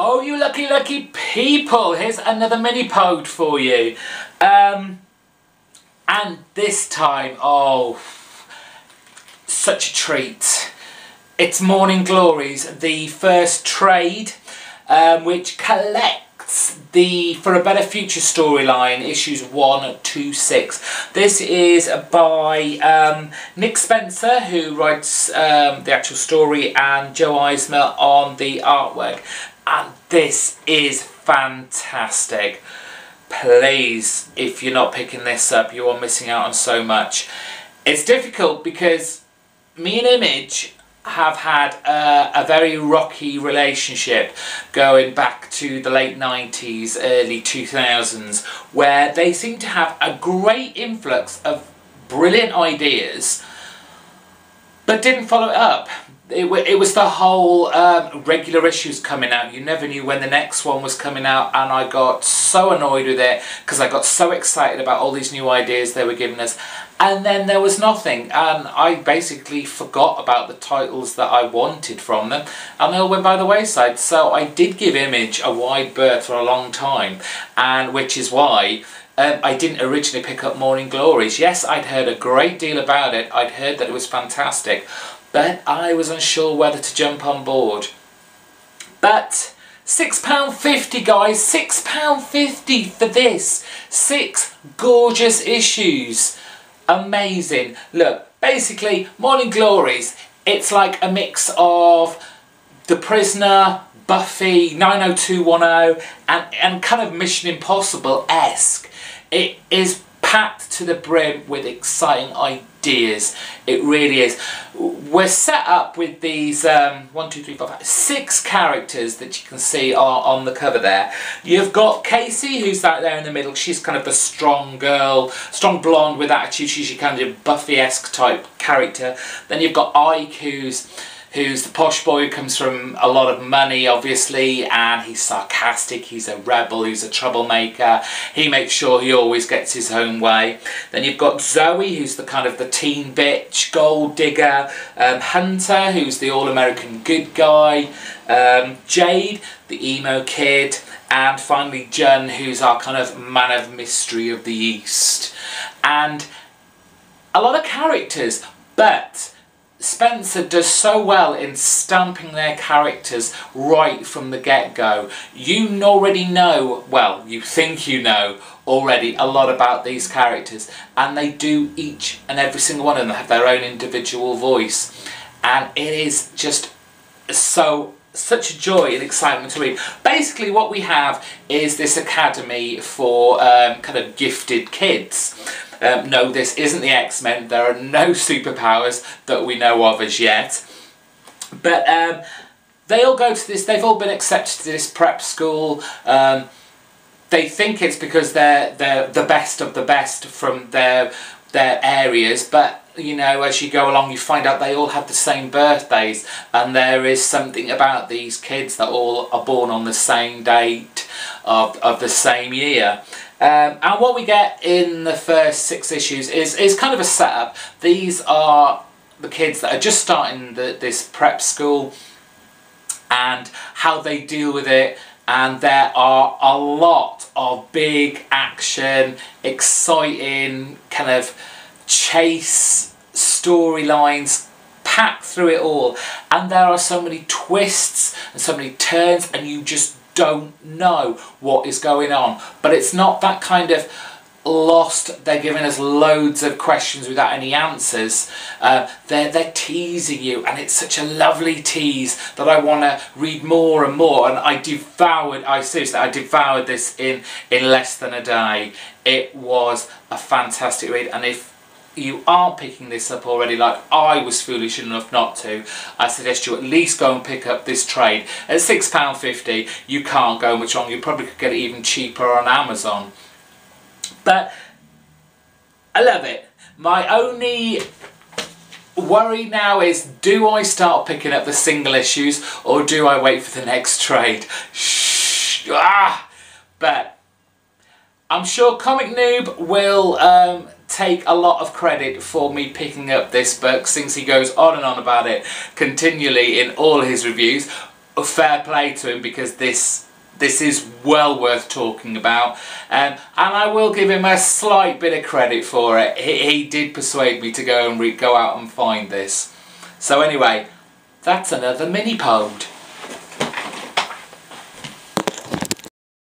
Oh, you lucky, lucky people! Here's another mini-pode for you. And this time, oh, such a treat. It's Morning Glories, the first trade, which collects the For a Better Future storyline, issues 1 to 6. This is by Nick Spencer, who writes the actual story, and Joe Eisner on the artwork. And this is fantastic. Please, if you're not picking this up, you are missing out on so much. It's difficult because me and Image have had a very rocky relationship going back to the late 90s, early 2000s, where they seem to have a great influx of brilliant ideas but didn't follow it up. It was the whole regular issues coming out. You never knew when the next one was coming out, and I got so annoyed with it because I got so excited about all these new ideas they were giving us, and then there was nothing, and I basically forgot about the titles that I wanted from them, and they all went by the wayside. So I did give Image a wide berth for a long time, and which is why I didn't originally pick up Morning Glories. Yes, I'd heard a great deal about it. I'd heard that it was fantastic, but I was unsure whether to jump on board. But £6.50, guys, £6.50 for this. 6 gorgeous issues. Amazing. Look, basically, Morning Glories, it's like a mix of The Prisoner, Buffy, 90210, and kind of Mission Impossible-esque. It is packed to the brim with exciting ideas. It really is. We're set up with these 6 characters that you can see are on the cover there. You've got Casey, who's out there in the middle. She's kind of the strong girl, strong blonde with attitude. She's your kind of Buffy-esque type character. Then you've got Ike, who's the posh boy who comes from a lot of money, obviously, and he's sarcastic, he's a rebel, he's a troublemaker. He makes sure he always gets his own way. Then you've got Zoe, who's the kind of the teen bitch, gold digger. Hunter, who's the all-American good guy. Jade, the emo kid. And finally Jun, who's our kind of man of mystery of the East. And a lot of characters, but Spencer does so well in stamping their characters right from the get-go. You already know, well, you think you know already a lot about these characters, and they do, each and every single one of them have their own individual voice, and it is just such a joy and excitement to read. Basically what we have is this academy for kind of gifted kids. No, this isn't the X-Men. There are no superpowers that we know of as yet. But they all go to this, they've all been accepted to this prep school. They think it's because they're the best of the best from their areas, but you know, as you go along you find out they all have the same birthdays, and there is something about these kids that all are born on the same date of the same year. And what we get in the first 6 issues is kind of a setup. These are the kids that are just starting this prep school and how they deal with it, and there are a lot of big action, exciting kind of chase storylines packed through it all, and there are so many twists and so many turns, and you just don't know what is going on. But it's not that kind of lost, they're giving us loads of questions without any answers. They're teasing you, and it's such a lovely tease that I want to read more and more, and I devoured this in less than a day. It was a fantastic read, and if you aren't picking this up already, like I was foolish enough not to, I suggest you at least go and pick up this trade. At £6.50 you can't go much wrong. You probably could get it even cheaper on Amazon. But I love it. My only worry now is, do I start picking up the single issues or do I wait for the next trade? Shh. But I'm sure Comic Noob will take a lot of credit for me picking up this book, since he goes on and on about it continually in all his reviews. fair play to him, because this is well worth talking about, and I will give him a slight bit of credit for it. He did persuade me to go out and find this. So anyway, that's another Mini-pode.